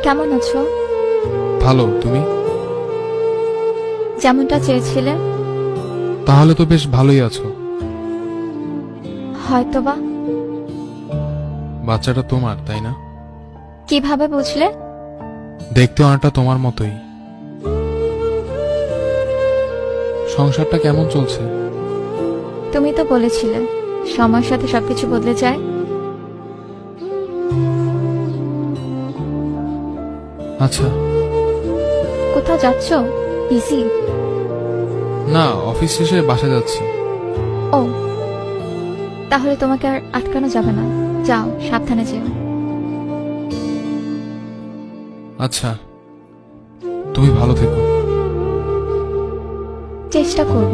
কেমন আছো? ভালো। তুমি? যেমনটা চেয়েছিলে। তাহলে তো বেশ ভালোই আছো। হয়তোবা। বাচ্চাটা তোমার, তাই না? কিভাবে বুঝলে? দেখতে অনেকটা তোমার মতোই। সংসারটা কেমন চলছে? তুমি তো বলেছিলে সময়ের সাথে সবকিছু বদলে যায়। আচ্ছা। কোথাও যাচ্ছ? বিজি? না, অফিস শেষে বাসা যাচ্ছি। ও, তাহলে তোমাকে আর আটকানো যাবে না। যাও, সাবধানে যেও। আচ্ছা, তুমি ভালো থেকো। চেষ্টা করব।